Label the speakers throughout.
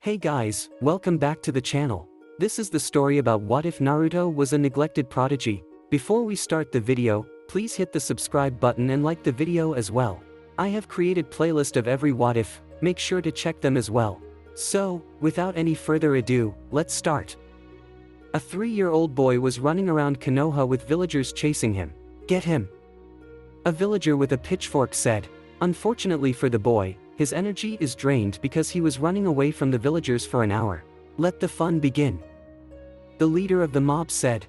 Speaker 1: Hey guys, welcome back to the channel. This is the story about what if Naruto was a neglected prodigy. Before we start the video, please hit the subscribe button and like the video as well. I have created playlist of every what if, make sure to check them as well. So, without any further ado, let's start. A 3-year-old boy was running around Konoha with villagers chasing him. Get him! A villager with a pitchfork said. Unfortunately for the boy, his energy is drained because he was running away from the villagers for an hour. Let the fun begin. The leader of the mob said.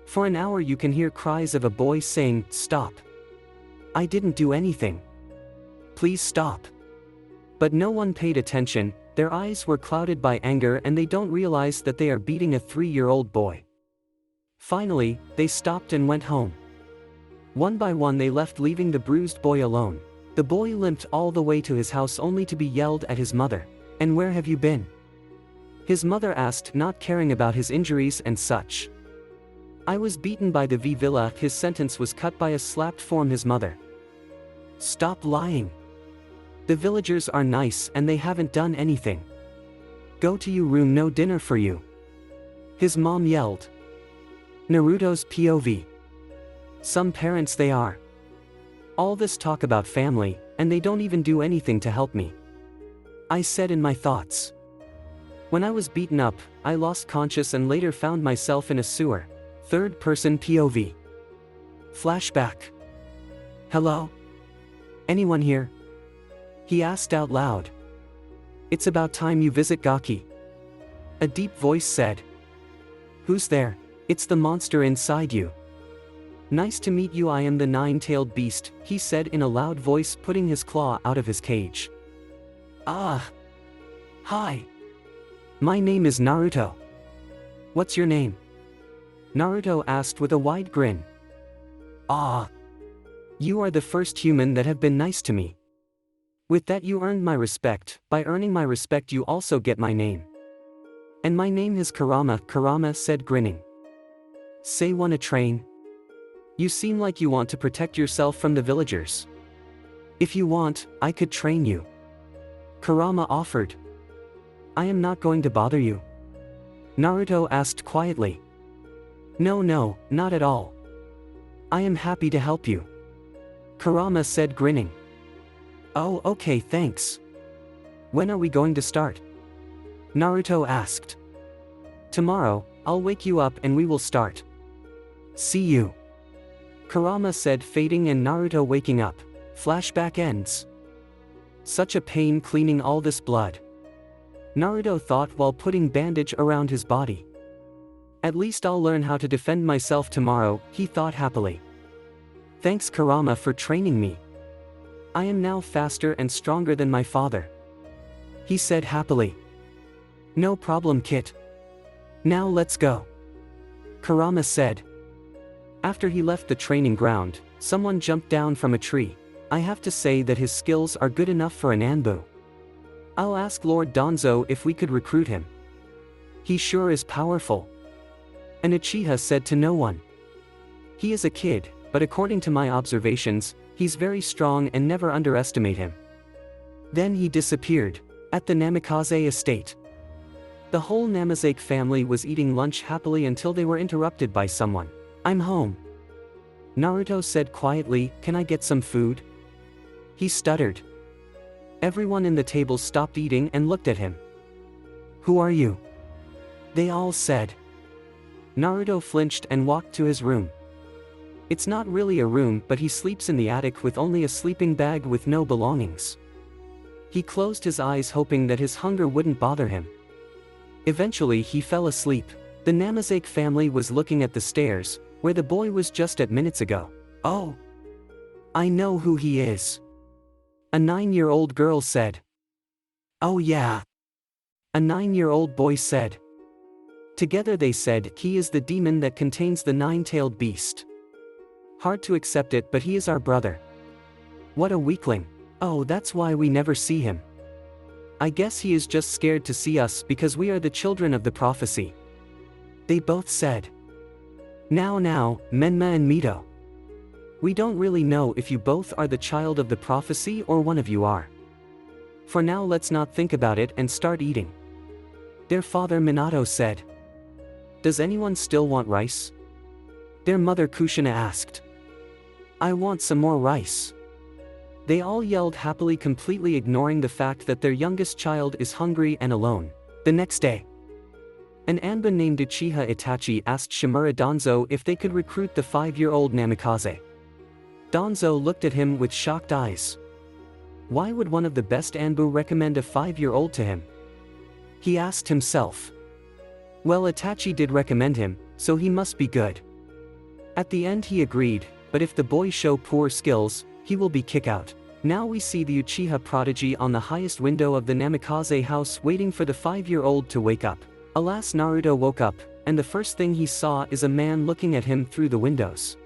Speaker 1: For an hour you can hear cries of a boy saying, "Stop. I didn't do anything. Please stop." But no one paid attention, their eyes were clouded by anger and they don't realize that they are beating a 3-year-old boy. Finally, they stopped and went home. One by one they left, leaving the bruised boy alone. The boy limped all the way to his house only to be yelled at his mother. "And where have you been?" His mother asked, not caring about his injuries and such. "I was beaten by the villa." His sentence was cut by a slap from his mother. "Stop lying. The villagers are nice and they haven't done anything. Go to your room, no dinner for you," his mom yelled. Naruto's POV. Some parents they are. All this talk about family, and they don't even do anything to help me. I said in my thoughts. When I was beaten up, I lost conscious and later found myself in a sewer. Third person POV. Flashback. Hello? Anyone here? He asked out loud. It's about time you visit Gaki. A deep voice said. Who's there? It's the monster inside you. Nice to meet you, I am the 9-tailed beast, he said in a loud voice, putting his claw out of his cage. Ah. Hi. My name is Naruto. What's your name? Naruto asked with a wide grin. Ah. You are the first human that have been nice to me. With that you earned my respect, by earning my respect you also get my name. And my name is Kurama, Kurama said grinning. Say wanna train? You seem like you want to protect yourself from the villagers. If you want, I could train you. Kurama offered. I am not going to bother you. Naruto asked quietly. No, not at all. I am happy to help you. Kurama said grinning. Oh, okay, thanks. When are we going to start? Naruto asked. Tomorrow, I'll wake you up and we will start. See you. Kurama said, fading, and Naruto waking up. Flashback ends. Such a pain cleaning all this blood. Naruto thought while putting bandage around his body. At least I'll learn how to defend myself tomorrow, he thought happily. Thanks Kurama for training me. I am now faster and stronger than my father. He said happily. No problem, Kit. Now let's go. Kurama said. After he left the training ground, someone jumped down from a tree. I have to say that his skills are good enough for an Anbu. I'll ask Lord Donzo if we could recruit him. He sure is powerful. An Uchiha said to no one. He is a kid, but according to my observations, he's very strong and never underestimate him. Then he disappeared, at the Namikaze estate. The whole Namikaze family was eating lunch happily until they were interrupted by someone. I'm home. Naruto said quietly, can I get some food? He stuttered. Everyone in the table stopped eating and looked at him. Who are you? They all said. Naruto flinched and walked to his room. It's not really a room, but he sleeps in the attic with only a sleeping bag with no belongings. He closed his eyes hoping that his hunger wouldn't bother him. Eventually he fell asleep. The Namikaze family was looking at the stairs, where the boy was just at minutes ago. Oh! I know who he is. A 9-year-old girl said. Oh yeah. A 9-year-old boy said. Together they said, he is the demon that contains the 9-tailed beast. Hard to accept it, but he is our brother. What a weakling. Oh, that's why we never see him. I guess he is just scared to see us because we are the children of the prophecy. They both said. Now, Menma and Mito. We don't really know if you both are the child of the prophecy or one of you are. For now let's not think about it and start eating. Their father Minato said. Does anyone still want rice? Their mother Kushina asked. I want some more rice. They all yelled happily, completely ignoring the fact that their youngest child is hungry and alone. The next day, an Anba named Uchiha Itachi asked Shimura Danzo if they could recruit the 5-year-old Namikaze. Danzo looked at him with shocked eyes. Why would one of the best Anbu recommend a 5-year-old to him? He asked himself. Well, Itachi did recommend him, so he must be good. At the end he agreed, but if the boy show poor skills, he will be kicked out. Now we see the Uchiha Prodigy on the highest window of the Namikaze house waiting for the 5-year-old to wake up. Alas, Naruto woke up, and the first thing he saw is a man looking at him through the windows.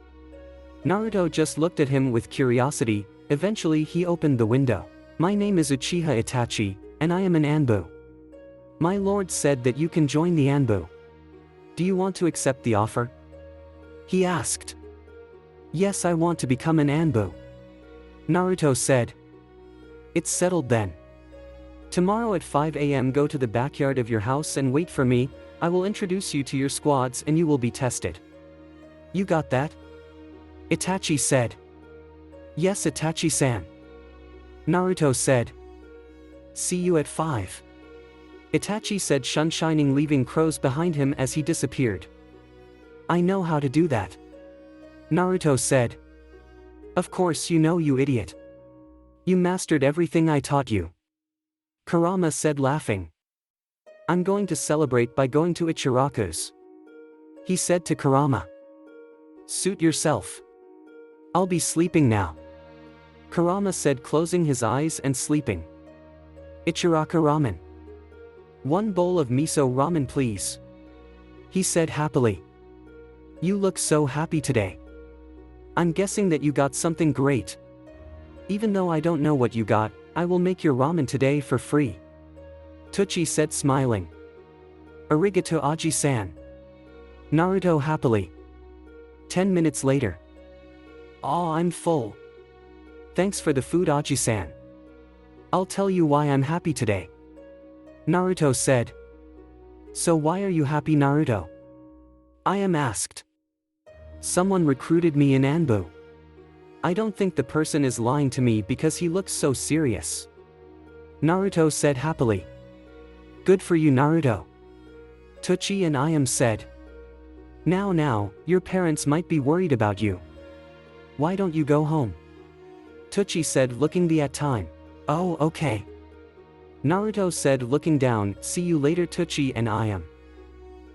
Speaker 1: Naruto just looked at him with curiosity. Eventually he opened the window. My name is Uchiha Itachi, and I am an Anbu. My lord said that you can join the Anbu. Do you want to accept the offer? He asked. Yes, I want to become an Anbu. Naruto said. It's settled then. Tomorrow at 5 a.m. go to the backyard of your house and wait for me. I will introduce you to your squads and you will be tested. You got that? Itachi said. Yes, Itachi-san. Naruto said. See you at 5. Itachi said, shining, leaving crows behind him as he disappeared. I know how to do that. Naruto said. Of course you know, you idiot. You mastered everything I taught you. Kurama said, laughing. I'm going to celebrate by going to Ichiraku's. He said to Kurama. Suit yourself. I'll be sleeping now. Kurama said, closing his eyes and sleeping. Ichiraku ramen. 1 bowl of miso ramen please. He said happily. You look so happy today. I'm guessing that you got something great. Even though I don't know what you got, I will make your ramen today for free. Tucci said, smiling. Arigato Aji-san. Naruto happily. 10 minutes later. Aw, I'm full. Thanks for the food, Aji-san. I'll tell you why I'm happy today. Naruto said. So why are you happy, Naruto? I am asked. Someone recruited me in Anbu. I don't think the person is lying to me because he looks so serious. Naruto said happily. Good for you, Naruto. Tucci and I am said. Now, your parents might be worried about you. Why don't you go home? Tucci said, looking at time. Oh, okay. Naruto said, looking down, see you later, Tucci and I am.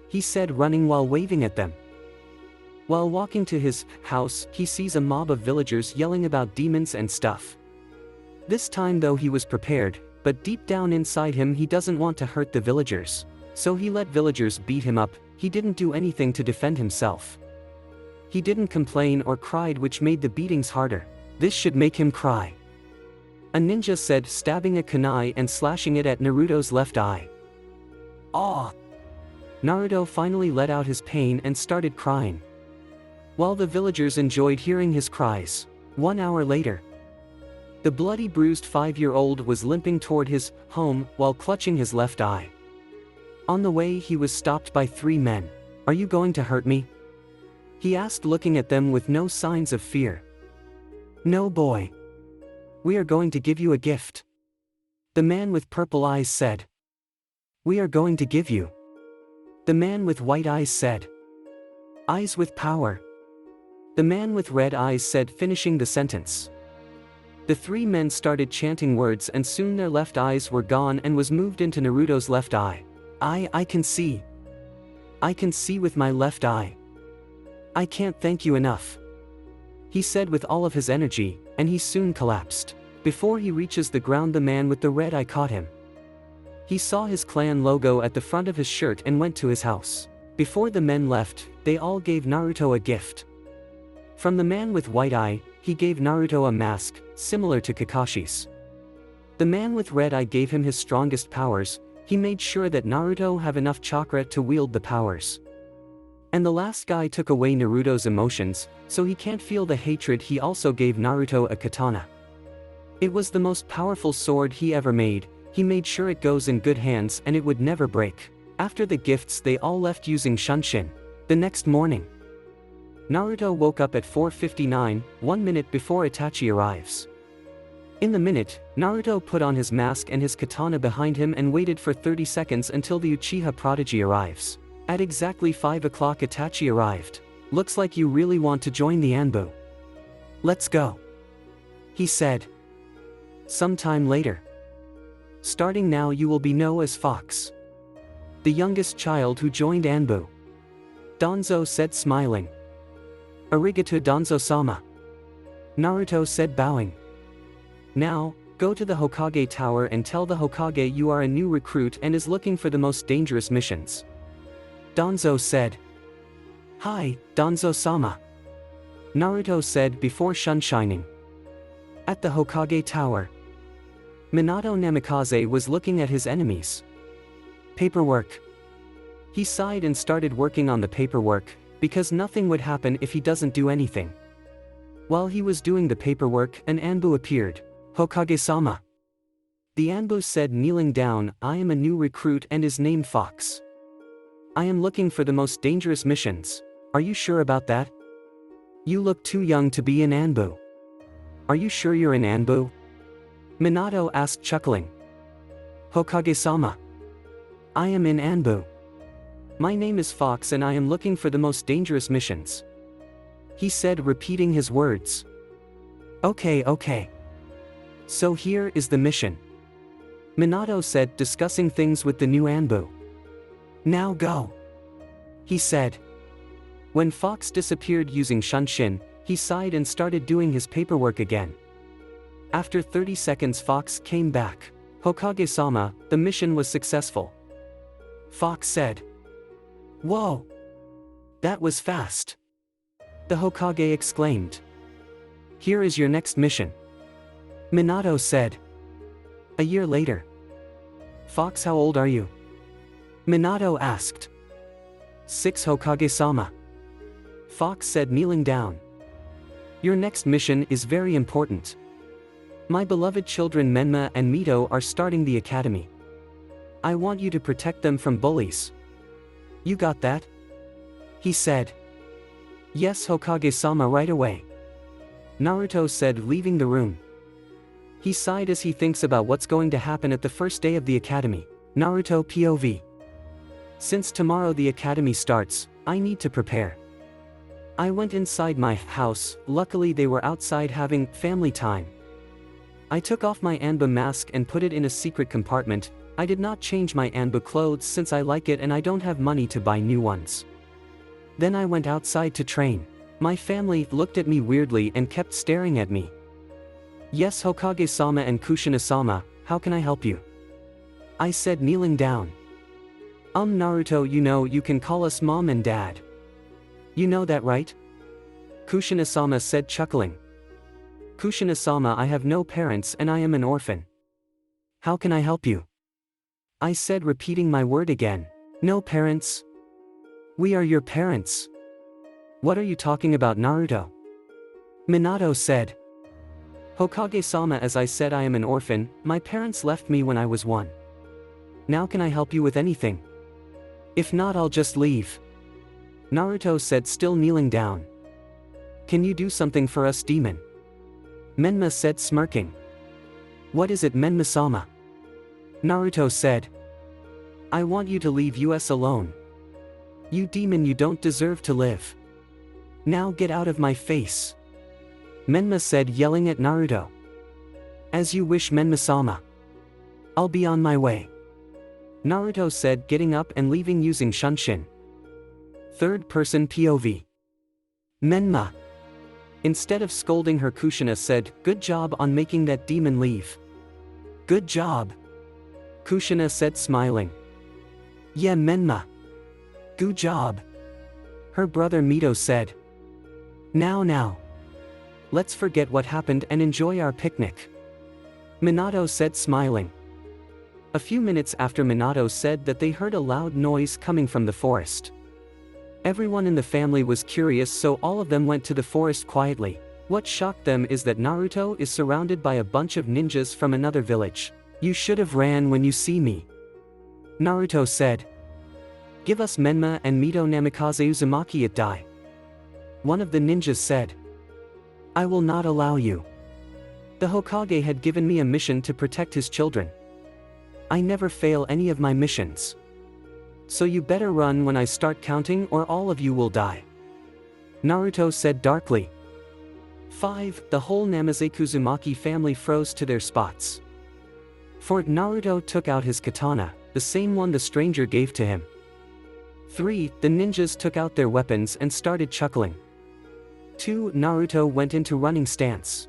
Speaker 1: He said, running while waving at them. While walking to his house, he sees a mob of villagers yelling about demons and stuff. This time though he was prepared, but deep down inside him he doesn't want to hurt the villagers. So he let villagers beat him up. He didn't do anything to defend himself. He didn't complain or cried, which made the beatings harder. This should make him cry. A ninja said, stabbing a kunai and slashing it at Naruto's left eye. Aw! Naruto finally let out his pain and started crying. While the villagers enjoyed hearing his cries. 1 hour later. The bloody, bruised 5-year-old was limping toward his home while clutching his left eye. On the way he was stopped by 3 men. Are you going to hurt me? He asked, looking at them with no signs of fear. No, boy. We are going to give you a gift. The man with purple eyes said. We are going to give you. The man with white eyes said. Eyes with power. The man with red eyes said, finishing the sentence. The 3 men started chanting words and soon their left eyes were gone and was moved into Naruto's left eye. I can see. I can see with my left eye. I can't thank you enough. He said with all of his energy, and he soon collapsed. Before he reaches the ground, the man with the red eye caught him. He saw his clan logo at the front of his shirt and went to his house. Before the men left, they all gave Naruto a gift. From the man with white eye, he gave Naruto a mask, similar to Kakashi's. The man with red eye gave him his strongest powers. He made sure that Naruto have enough chakra to wield the powers. And the last guy took away Naruto's emotions, so he can't feel the hatred. He also gave Naruto a katana. It was the most powerful sword he ever made. He made sure it goes in good hands and it would never break. After the gifts they all left using Shunshin. The next morning, Naruto woke up at 4:59, 1 minute before Itachi arrives. In the minute, Naruto put on his mask and his katana behind him and waited for 30 seconds until the Uchiha Prodigy arrives. At exactly 5 o'clock Itachi arrived. Looks like you really want to join the Anbu. Let's go, he said. Sometime later. Starting now you will be known as Fox, the youngest child who joined Anbu. Danzo said smiling. Arigato Danzo-sama, Naruto said bowing. Now, go to the Hokage Tower and tell the Hokage you are a new recruit and is looking for the most dangerous missions. Danzo said. Hi, Danzo-sama, Naruto said before sunshining. At the Hokage Tower, Naruto Namikaze was looking at his enemies. Paperwork. He sighed and started working on the paperwork, because nothing would happen if he doesn't do anything. While he was doing the paperwork, an Anbu appeared. Hokage-sama, the Anbu said kneeling down, I am a new recruit and is named Fox. I am looking for the most dangerous missions. Are you sure about that? You look too young to be an Anbu. Are you sure you're an Anbu? Minato asked chuckling. Hokage-sama, I am in Anbu. My name is Fox and I am looking for the most dangerous missions, he said, repeating his words. Okay. So here is the mission, Minato said, discussing things with the new Anbu. Now go, he said. When Fox disappeared using Shunshin, he sighed and started doing his paperwork again. After 30 seconds Fox came back. Hokage-sama, the mission was successful, Fox said. Whoa! That was fast, the Hokage exclaimed. Here is your next mission, Minato said. A year later. Fox, how old are you? Minato asked. 6, Hokage-sama, Fox said, kneeling down. Your next mission is very important. My beloved children Menma and Mito are starting the academy. I want you to protect them from bullies. You got that? He said. Yes, Hokage-sama, right away, Naruto said, leaving the room. He sighed as he thinks about what's going to happen at the first day of the academy. Naruto POV. Since tomorrow the academy starts, I need to prepare. I went inside my house, luckily they were outside having family time. I took off my Anbu mask and put it in a secret compartment. I did not change my Anbu clothes since I like it and I don't have money to buy new ones. Then I went outside to train. My family looked at me weirdly and kept staring at me. Yes, Hokage-sama and Kushina-sama, how can I help you? I said, kneeling down. Naruto, you know you can call us mom and dad. You know that, right? Kushina-sama said, chuckling. Kushina-sama, I have no parents and I am an orphan. How can I help you? I said, repeating my word again. No parents? We are your parents. What are you talking about, Naruto? Minato said. Hokage-sama, as I said, I am an orphan. My parents left me when I was 1. Now can I help you with anything? If not, I'll just leave, Naruto said, still kneeling down. Can you do something for us, demon? Menma said, smirking. What is it, Menma-sama? Naruto said. I want you to leave us alone. You demon, you don't deserve to live. Now get out of my face, Menma said, yelling at Naruto. As you wish, Menma-sama. I'll be on my way, Naruto said, getting up and leaving using Shunshin. Third person POV. Menma. Instead of scolding her, Kushina said, good job on making that demon leave. Good job, Kushina said, smiling. Yeah, Menma. Good job, her brother Mito said. Now. Let's forget what happened and enjoy our picnic, Minato said, smiling. A few minutes after, Minato said that they heard a loud noise coming from the forest. Everyone in the family was curious, so all of them went to the forest quietly. What shocked them is that Naruto is surrounded by a bunch of ninjas from another village. "You should have ran when you see me," Naruto said. "Give us Menma and Mito Namikaze-Uzumaki at die," one of the ninjas said. "I will not allow you. The Hokage had given me a mission to protect his children. I never fail any of my missions. So you better run when I start counting or all of you will die," Naruto said darkly. 5. The whole Namikaze-Uzumaki family froze to their spots. 4. Naruto took out his katana, the same one the stranger gave to him. 3. The ninjas took out their weapons and started chuckling. 2. Naruto went into running stance.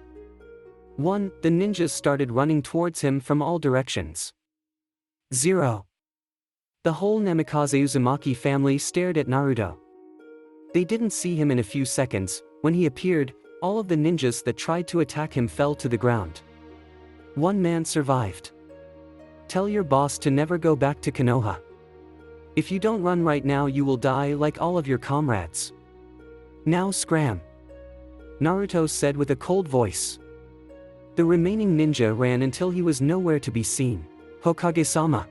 Speaker 1: 1. The ninjas started running towards him from all directions. 0. The whole Namikaze-Uzumaki family stared at Naruto. They didn't see him in a few seconds. When he appeared, all of the ninjas that tried to attack him fell to the ground. One man survived. "Tell your boss to never go back to Konoha. If you don't run right now you will die like all of your comrades. Now scram," Naruto said with a cold voice. The remaining ninja ran until he was nowhere to be seen. "Hokage-sama,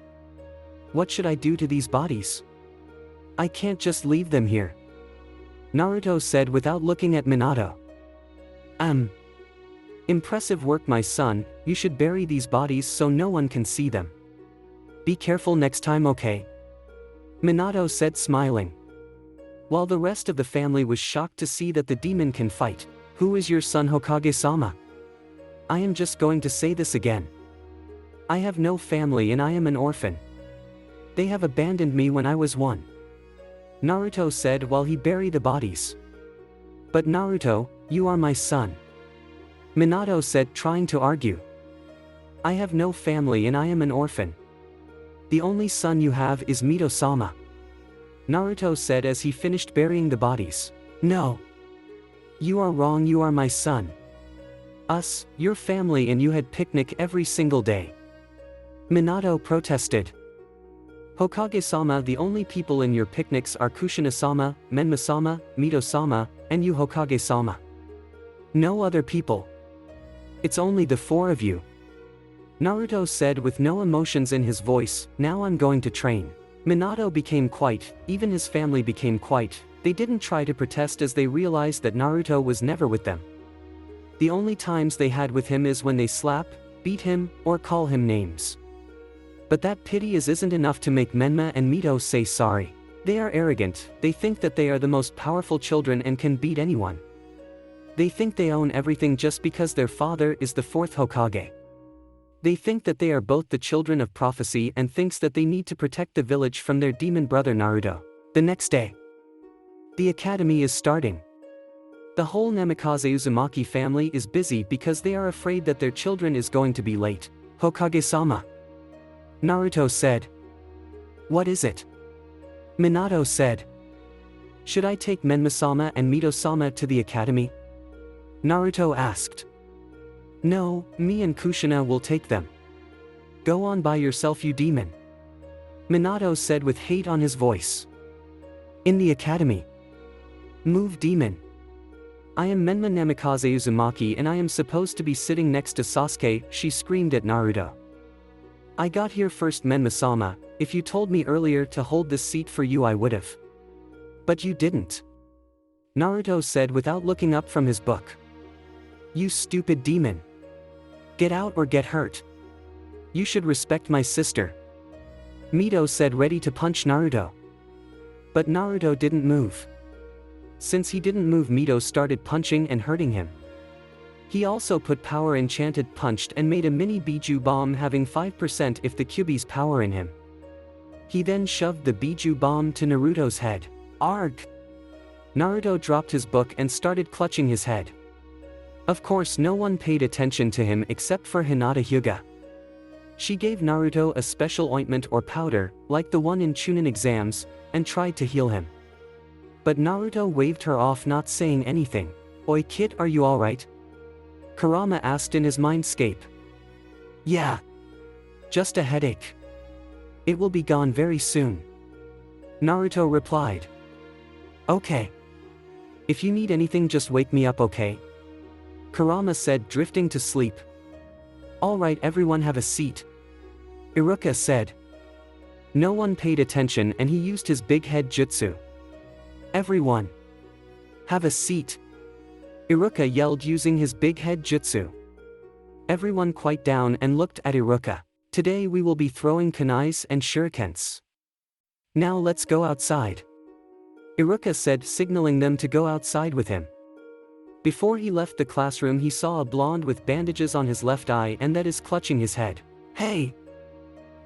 Speaker 1: what should I do to these bodies? I can't just leave them here," Naruto said without looking at Minato. Impressive work, my son. You should bury these bodies so no one can see them. Be careful next time, okay?" Minato said, smiling. While the rest of the family was shocked to see that the demon can fight. "Who is your son, Hokage-sama? I am just going to say this again. I have no family and I am an orphan. They have abandoned me when I was 1," Naruto said while he buried the bodies. "But Naruto, you are my son," Minato said, trying to argue. "I have no family and I am an orphan. The only son you have is Mito-sama," Naruto said as he finished burying the bodies. "No. You are wrong, you are my son. Us, your family, and you had picnic every single day," Minato protested. "Hokage-sama, the only people in your picnics are Kushina-sama, Menma-sama, Mito-sama, and you, Hokage-sama. No other people. It's only the 4 of you," Naruto said with no emotions in his voice. "Now I'm going to train." Minato became quiet, even his family became quiet. They didn't try to protest as they realized that Naruto was never with them. The only times they had with him is when they slap, beat him, or call him names. But that pity isn't enough to make Menma and Mito say sorry. They are arrogant. They think that they are the most powerful children and can beat anyone. They think they own everything just because their father is the 4th Hokage. They think that they are both the children of prophecy and thinks that they need to protect the village from their demon brother Naruto. The next day, the academy is starting. The whole Namikaze-Uzumaki family is busy because they are afraid that their children is going to be late. "Hokage-sama," Naruto said. "What is it?" Minato said. "Should I take Menma-sama and Mito-sama to the academy?" Naruto asked. "No, me and Kushina will take them. Go on by yourself, you demon," Minato said with hate on his voice. "In the academy. Move, demon. I am Menma Namikaze-Uzumaki and I am supposed to be sitting next to Sasuke," she screamed at Naruto. "I got here first, Menma-sama. If you told me earlier to hold this seat for you I would've. But you didn't," Naruto said without looking up from his book. "You stupid demon. Get out or get hurt. You should respect my sister," Mito said, ready to punch Naruto. But Naruto didn't move. Since he didn't move, Mito started punching and hurting him. He also put power enchanted punched and made a mini Biju bomb having 5% if the Kyuubi's power in him. He then shoved the Biju bomb to Naruto's head. Arg! Naruto dropped his book and started clutching his head. Of course no one paid attention to him except for Hinata Hyuga. She gave Naruto a special ointment or powder, like the one in Chunin exams, and tried to heal him. But Naruto waved her off, not saying anything. "Oi kid, are you alright?" Kurama asked in his mindscape. "Yeah. Just a headache. It will be gone very soon," Naruto replied. "Okay. If you need anything just wake me up, okay?" Kurama said, drifting to sleep. Alright, everyone have a seat. Iruka said. No one paid attention and he used his big head jutsu. Everyone. Have a seat. Iruka yelled using his big head jutsu. Everyone quiet down and looked at Iruka. Today we will be throwing kunais and shurikens. Now let's go outside. Iruka said, signaling them to go outside with him. Before he left the classroom he saw a blonde with bandages on his left eye and that is clutching his head. Hey!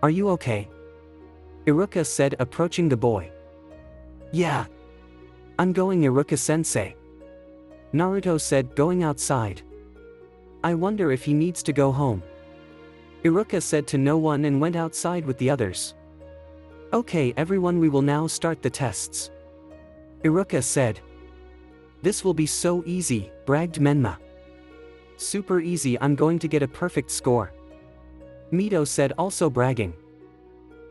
Speaker 1: Are you okay? Iruka said, approaching the boy. Yeah. I'm going, Iruka-sensei. Naruto said, going outside. I wonder if he needs to go home. Iruka said to no one and went outside with the others. Okay everyone, we will now start the tests. Iruka said. This will be so easy, bragged Menma. Super easy, I'm going to get a perfect score. Mito said, also bragging.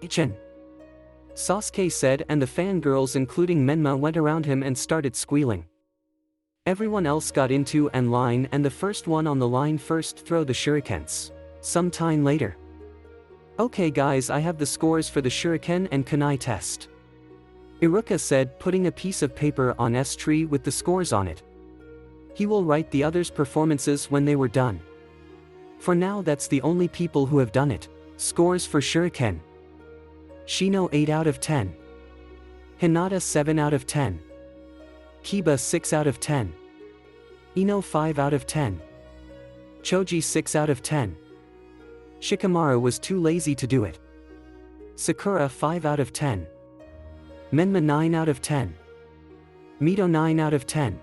Speaker 1: Ichin. Sasuke said, and the fangirls including Menma went around him and started squealing. Everyone else got into an line and the first one on the line first throw the shurikens. Some time later. Okay guys, I have the scores for the shuriken and kunai test. Iruka said, putting a piece of paper on S tree with the scores on it. He will write the others' performances when they were done. For now that's the only people who have done it. Scores for shuriken. Shino 8 out of 10. Hinata 7 out of 10. Kiba 6 out of 10. Ino 5 out of 10. Choji 6 out of 10. Shikamaru was too lazy to do it. Sakura 5 out of 10. Menma 9 out of 10. Mito 9 out of 10.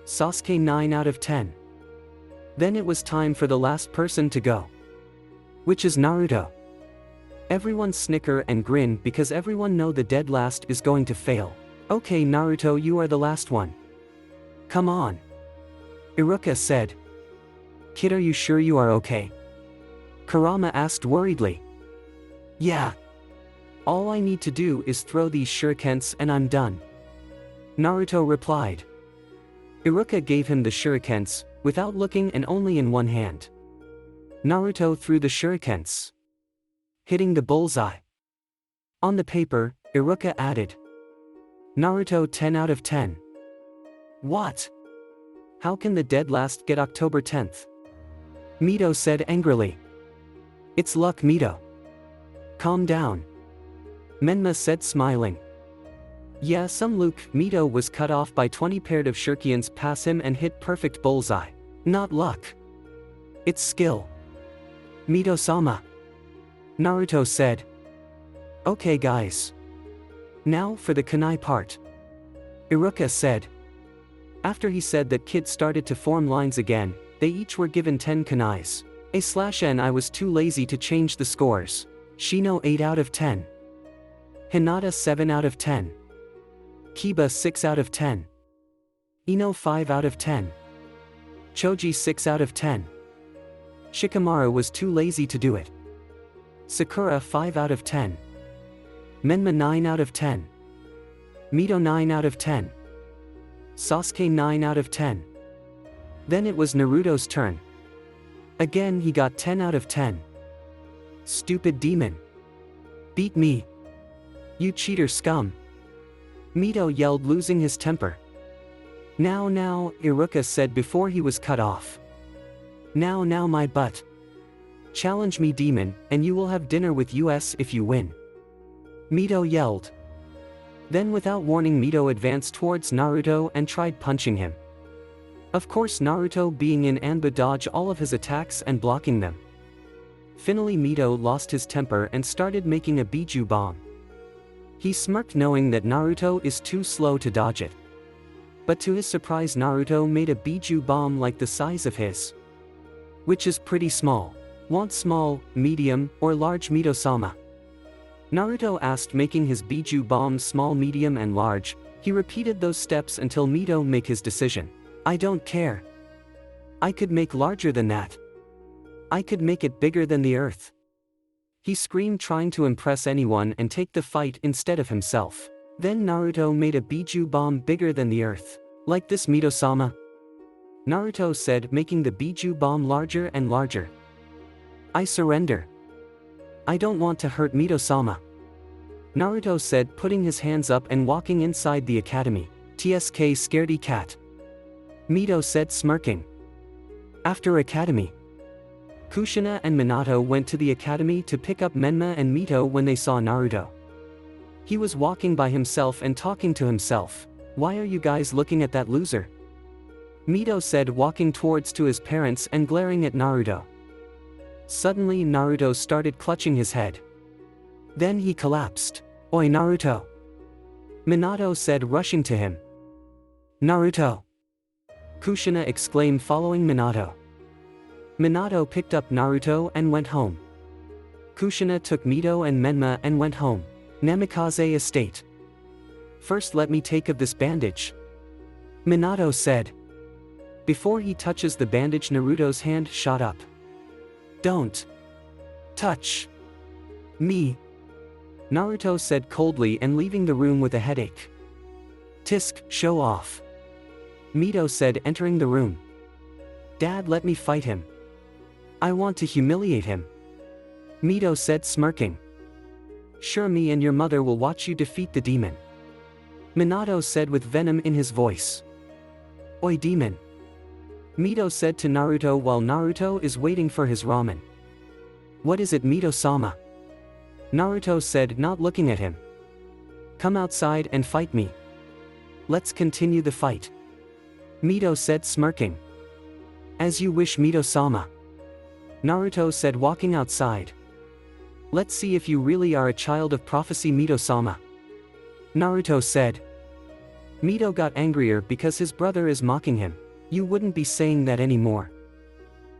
Speaker 1: Sasuke 9 out of 10. Then it was time for the last person to go. Which is Naruto. Everyone snicker and grin because everyone know the dead last is going to fail. Okay Naruto, you are the last one. Come on. Iruka said. Kid, are you sure you are okay? Kurama asked worriedly. Yeah. All I need to do is throw these shurikens and I'm done. Naruto replied. Iruka gave him the shurikens, without looking and only in one hand. Naruto threw the shurikens, hitting the bullseye. On the paper, Iruka added. Naruto 10 out of 10. What? How can the dead last get October 10th? Mito said angrily. It's luck, Mito. Calm down. Menma said smiling. Yeah, some Luke. Mito was cut off by 20 pairs of shurikens pass him and hit perfect bullseye. Not luck. It's skill. Mito-sama. Naruto said. Okay guys. Now for the kunai part. Iruka said. After he said that kids started to form lines again, they each were given 10 kunais. A/N I was too lazy to change the scores. Shino 8 out of 10. Hinata 7 out of 10. Kiba 6 out of 10. Ino 5 out of 10. Choji 6 out of 10. Shikamaru was too lazy to do it. Sakura 5 out of 10. Menma 9 out of 10. Mito 9 out of 10. Sasuke 9 out of 10. Then it was Naruto's turn. Again he got 10 out of 10. Stupid demon. Beat me. You cheater scum. Mito yelled, losing his temper. Now, Iruka said before he was cut off. Now my butt. Challenge me, demon, and you will have dinner with us if you win. Mito yelled. Then without warning Mito advanced towards Naruto and tried punching him. Of course Naruto being in Anba dodged all of his attacks and blocking them. Finally Mito lost his temper and started making a Biju bomb. He smirked knowing that Naruto is too slow to dodge it. But to his surprise Naruto made a Biju bomb like the size of his. Which is pretty small. Want small, medium, or large, Mito-sama? Naruto asked, making his Biju bomb small, medium and large. He repeated those steps until Mito make his decision. I don't care. I could make larger than that. I could make it bigger than the earth. He screamed, trying to impress anyone and take the fight instead of himself. Then Naruto made a Biju bomb bigger than the earth. Like this, Mito-sama? Naruto said, making the Biju bomb larger and larger. I surrender. I don't want to hurt Mito-sama. Naruto said, putting his hands up and walking inside the academy. TSK scaredy cat. Mito said, smirking. After academy, Kushina and Minato went to the academy to pick up Menma and Mito when they saw Naruto. He was walking by himself and talking to himself. Why are you guys looking at that loser? Mito said, walking towards to his parents and glaring at Naruto. Suddenly Naruto started clutching his head. Then he collapsed. Oi Naruto! Minato said, rushing to him. Naruto! Kushina exclaimed, following Minato. Minato picked up Naruto and went home. Kushina took Mito and Menma and went home. Namikaze estate. First let me take of this bandage. Minato said. Before he touches the bandage, Naruto's hand shot up. Don't touch me, Naruto said coldly and leaving the room with a headache. Tisk, show off, Mito said, entering the room. Dad, let me fight him. I want to humiliate him, Mito said, smirking. Sure, me and your mother will watch you defeat the demon, Minato said with venom in his voice. Oi demon, Mito said to Naruto while Naruto is waiting for his ramen. What is it, Mito-sama? Naruto said, not looking at him. Come outside and fight me. Let's continue the fight, Mito said, smirking. As you wish, Mito-sama, Naruto said, walking outside. Let's see if you really are a child of prophecy, Mito-sama, Naruto said. Mito got angrier because his brother is mocking him. You wouldn't be saying that anymore,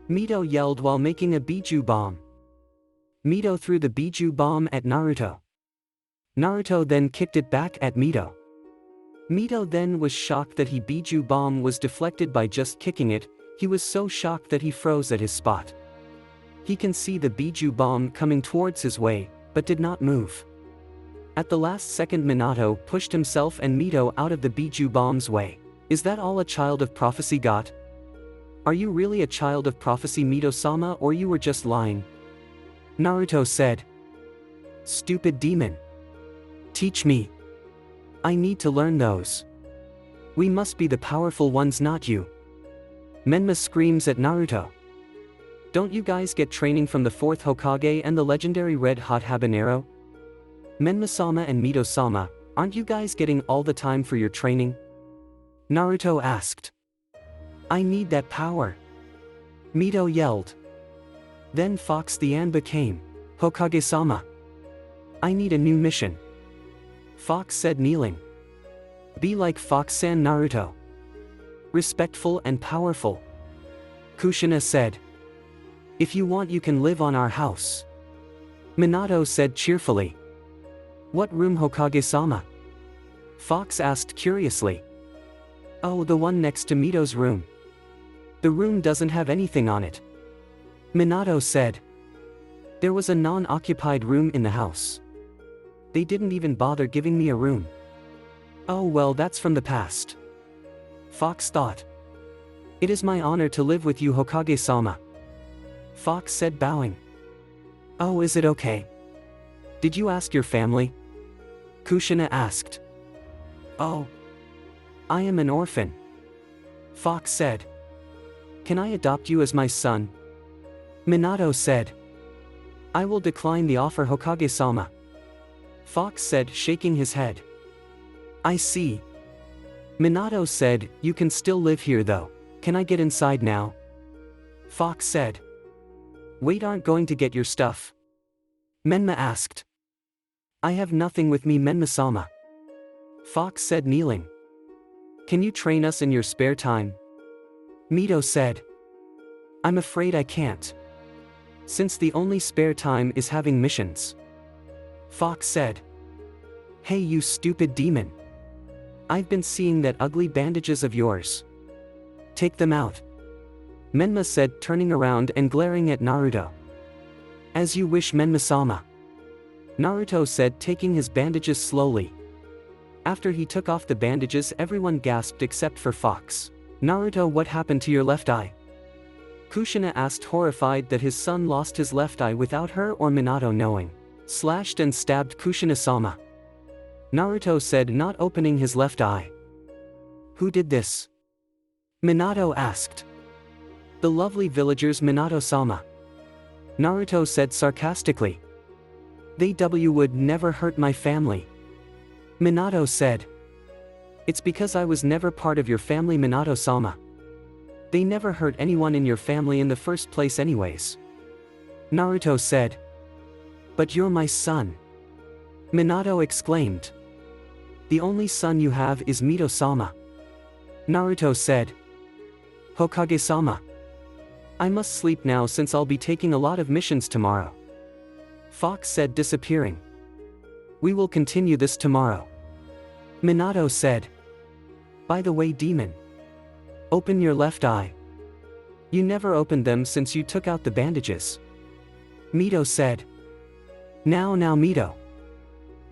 Speaker 1: Mito yelled while making a Biju bomb. Mito threw the Biju bomb at Naruto. Naruto then kicked it back at Mito. Mito then was shocked that he Biju bomb was deflected by just kicking it. He was so shocked that he froze at his spot. He can see the Biju bomb coming towards his way, but did not move. At the last second, Minato pushed himself and Mito out of the Biju bomb's way. Is that all a child of prophecy got? Are you really a child of prophecy, Mito-sama, or you were just lying? Naruto said. Stupid demon. Teach me. I need to learn those. We must be the powerful ones, not you. Menma screams at Naruto. Don't you guys get training from the 4th Hokage and the legendary Red Hot Habanero? Menma-sama and Mito-sama, aren't you guys getting all the time for your training? Naruto asked. I need that power, Mito yelled. Then Fox the Anba came. Hokage-sama, I need a new mission, Fox said, kneeling. Be like Fox-san, Naruto. Respectful and powerful, Kushina said. If you want, you can live on our house, Minato said cheerfully. What room, Hokage-sama? Fox asked curiously. Oh, the one next to Mito's room. The room doesn't have anything on it, Minato said. There was a non-occupied room in the house. They didn't even bother giving me a room. Oh well, that's from the past, Fox thought. It is my honor to live with you, Hokage-sama, Fox said, bowing. Oh, is it okay? Did you ask your family? Kushina asked. Oh, I am an orphan, Fox said. Can I adopt you as my son? Minato said. I will decline the offer, Hokage-sama, Fox said, shaking his head. I see. Minato said, you can still live here though. Can I get inside now? Fox said. Wait, aren't going to get your stuff? Menma asked. I have nothing with me, Menma-sama, Fox said, kneeling. Can you train us in your spare time? Mito said. I'm afraid I can't, since the only spare time is having missions, Fox said. Hey, you stupid demon. I've been seeing that ugly bandages of yours. Take them out, Menma said, turning around and glaring at Naruto. As you wish, Menma-sama, Naruto said, taking his bandages slowly. After he took off the bandages, everyone gasped except for Fox. Naruto, what happened to your left eye? Kushina asked, horrified that his son lost his left eye without her or Minato knowing. Slashed and stabbed Kushina-sama. Naruto said, not opening his left eye. Who did this? Minato asked. The lovely villagers, Minato-sama. Naruto said sarcastically. They would never hurt my family. Minato said. It's because I was never part of your family, Minato-sama. They never hurt anyone in your family in the first place anyways. Naruto said. But you're my son. Minato exclaimed. The only son you have is Mito-sama. Naruto said. Hokage-sama. I must sleep now since I'll be taking a lot of missions tomorrow. Fox said, disappearing. We will continue this tomorrow. Minato said. By the way, demon. Open your left eye. You never opened them since you took out the bandages. Mito said. Now Mito.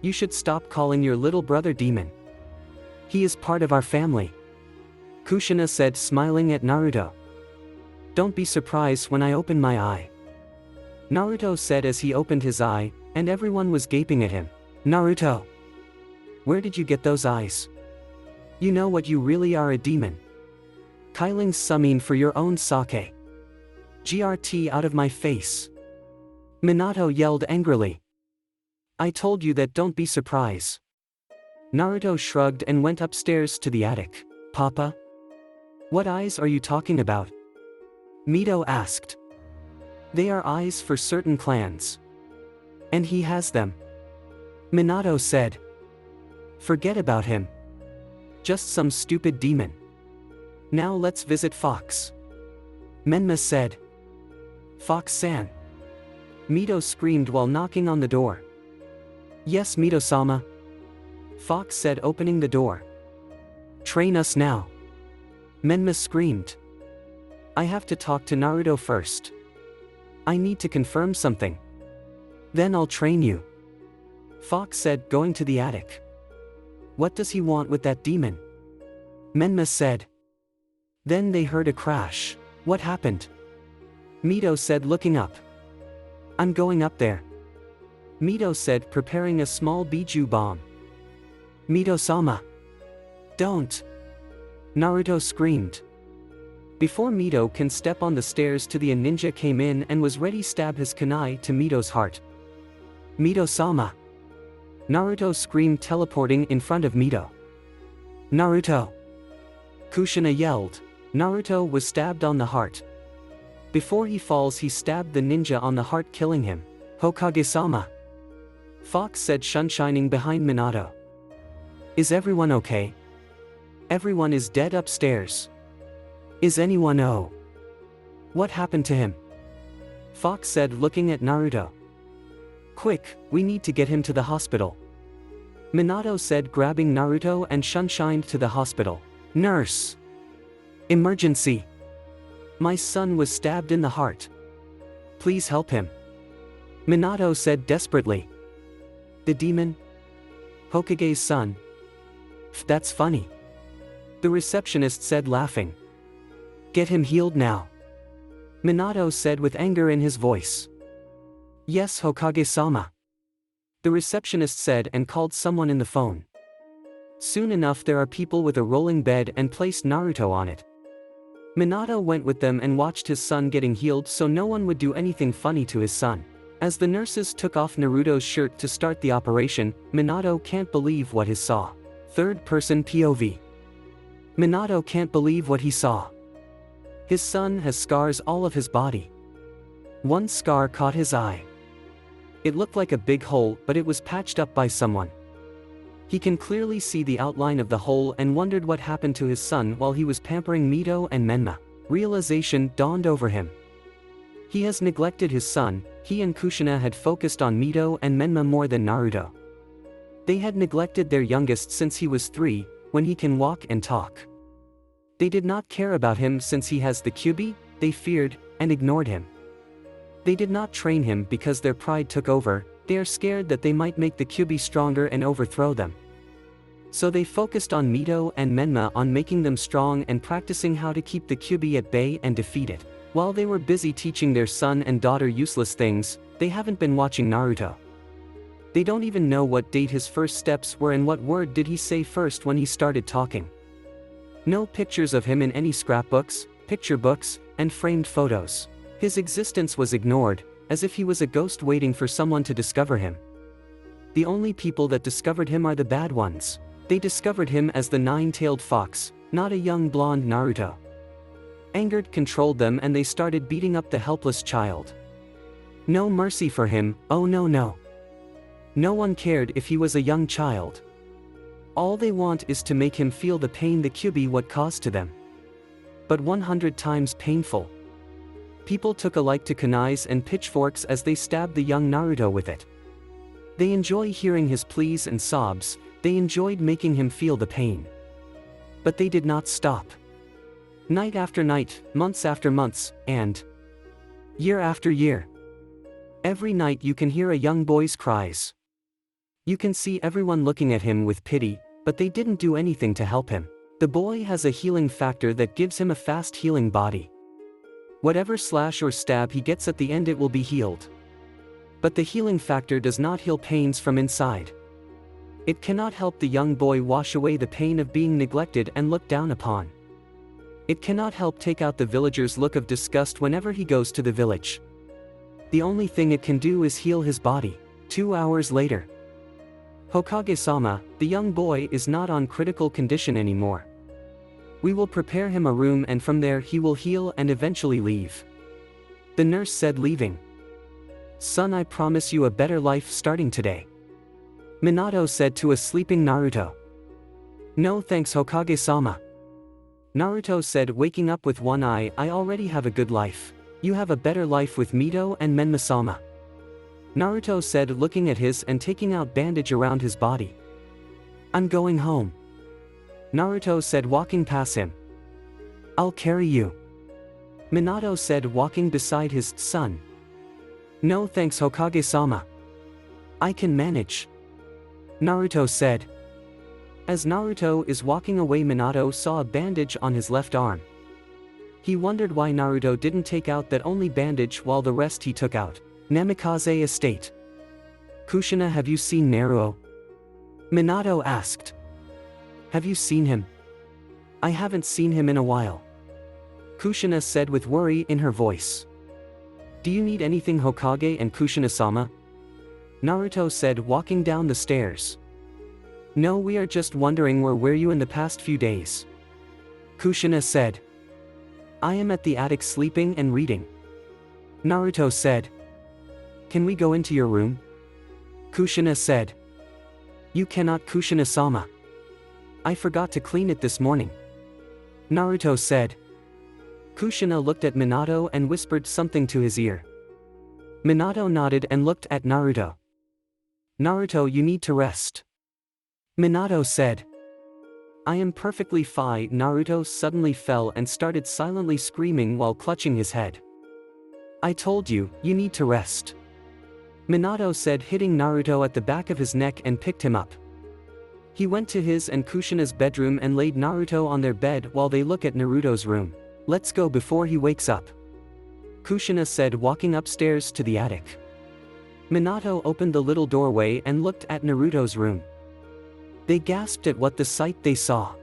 Speaker 1: You should stop calling your little brother demon. He is part of our family. Kushina said, smiling at Naruto. Don't be surprised when I open my eye. Naruto said as he opened his eye, and everyone was gaping at him. Naruto. Where did you get those eyes? You know what, you really are a demon. Kyling summon for your own sake. GRT out of my face. Minato yelled angrily. I told you that, don't be surprised. Naruto shrugged and went upstairs to the attic. Papa? What eyes are you talking about? Mito asked. They are eyes for certain clans. And he has them. Minato said. Forget about him. Just some stupid demon. Now let's visit Fox. Menma said. Fox-san. Mito screamed while knocking on the door. Yes, Mito-sama. Fox said, opening the door. Train us now. Menma screamed. I have to talk to Naruto first. I need to confirm something. Then I'll train you. Fox said, going to the attic. What does he want with that demon? Menma said. Then they heard a crash. What happened? Mito said, looking up. I'm going up there. Mito said, preparing a small biju bomb. Mito-sama. Don't. Naruto screamed. Before Mito can step on the stairs to the ninja came in and was ready to stab his kunai to Mito's heart. Mito-sama. Naruto screamed, teleporting in front of Mito. Naruto. Kushina yelled. Naruto was stabbed on the heart. Before he falls, he stabbed the ninja on the heart, killing him. Hokage-sama. Fox said, shining behind Minato. Is everyone okay? Everyone is dead upstairs. Is anyone What happened to him? Fox said, looking at Naruto. Quick, we need to get him to the hospital. Minato said, grabbing Naruto and shined to the hospital. Nurse. Emergency. My son was stabbed in the heart. Please help him. Minato said desperately. The demon? Hokage's son? That's funny. The receptionist said, laughing. Get him healed now. Minato said with anger in his voice. Yes, Hokage-sama. The receptionist said and called someone in the phone. Soon enough there are people with a rolling bed and placed Naruto on it. Minato went with them and watched his son getting healed so no one would do anything funny to his son. As the nurses took off Naruto's shirt to start the operation, Minato can't believe what he saw. Third-person POV. Minato can't believe what he saw. His son has scars all of his body. One scar caught his eye. It looked like a big hole, but it was patched up by someone. He can clearly see the outline of the hole and wondered what happened to his son while he was pampering Mito and Menma. Realization dawned over him. He has neglected his son. He and Kushina had focused on Mito and Menma more than Naruto. They had neglected their youngest since he was 3, when he can walk and talk. They did not care about him since he has the Kyuubi. They feared and ignored him. They did not train him because their pride took over. They are scared that they might make the Kyuubi stronger and overthrow them. So they focused on Mito and Menma on making them strong and practicing how to keep the Kyuubi at bay and defeat it. While they were busy teaching their son and daughter useless things, they haven't been watching Naruto. They don't even know what date his first steps were and what word did he say first when he started talking. No pictures of him in any scrapbooks, picture books, and framed photos. His existence was ignored, as if he was a ghost waiting for someone to discover him. The only people that discovered him are the bad ones. They discovered him as the nine-tailed fox, not a young blonde Naruto. Anger controlled them and they started beating up the helpless child. No mercy for him, oh no. No one cared if he was a young child. All they want is to make him feel the pain the Kyuubi would cause to them. But 100 times painful. People took alike to kunais and pitchforks as they stabbed the young Naruto with it. They enjoy hearing his pleas and sobs, they enjoyed making him feel the pain. But they did not stop. Night after night, months after months, and year after year. Every night you can hear a young boy's cries. You can see everyone looking at him with pity, but they didn't do anything to help him. The boy has a healing factor that gives him a fast healing body. Whatever slash or stab he gets at the end, it will be healed. But the healing factor does not heal pains from inside. It cannot help the young boy wash away the pain of being neglected and looked down upon. It cannot help take out the villager's look of disgust whenever he goes to the village. The only thing it can do is heal his body. 2 hours later. Hokage-sama, the young boy is not on critical condition anymore. We will prepare him a room and from there he will heal and eventually leave. The nurse said, leaving. Son, I promise you a better life starting today. Minato said to a sleeping Naruto. No thanks, Hokage-sama. Naruto said, waking up with one eye, I already have a good life. You have a better life with Mito and Menma-sama. Naruto said, looking at his and taking out bandage around his body. I'm going home. Naruto said, walking past him. I'll carry you. Minato said, walking beside his son. No thanks, Hokage-sama. I can manage. Naruto said. As Naruto is walking away, Minato saw a bandage on his left arm. He wondered why Naruto didn't take out that only bandage while the rest he took out. Namikaze Estate. Kushina, have you seen Naruto? Minato asked. Have you seen him? I haven't seen him in a while. Kushina said with worry in her voice. Do you need anything, Hokage and Kushina-sama? Naruto said, walking down the stairs. No, we are just wondering where were you in the past few days. Kushina said. I am at the attic sleeping and reading. Naruto said. Can we go into your room? Kushina said. You cannot, Kushina-sama. I forgot to clean it this morning. Naruto said. Kushina looked at Minato and whispered something to his ear. Minato nodded and looked at Naruto. Naruto, you need to rest. Minato said. I am perfectly fine. Naruto suddenly fell and started silently screaming while clutching his head. I told you, you need to rest. Minato said, hitting Naruto at the back of his neck and picked him up. He went to his and Kushina's bedroom and laid Naruto on their bed while they look at Naruto's room. Let's go before he wakes up. Kushina said, walking upstairs to the attic. Minato opened the little doorway and looked at Naruto's room. They gasped at what the sight they saw.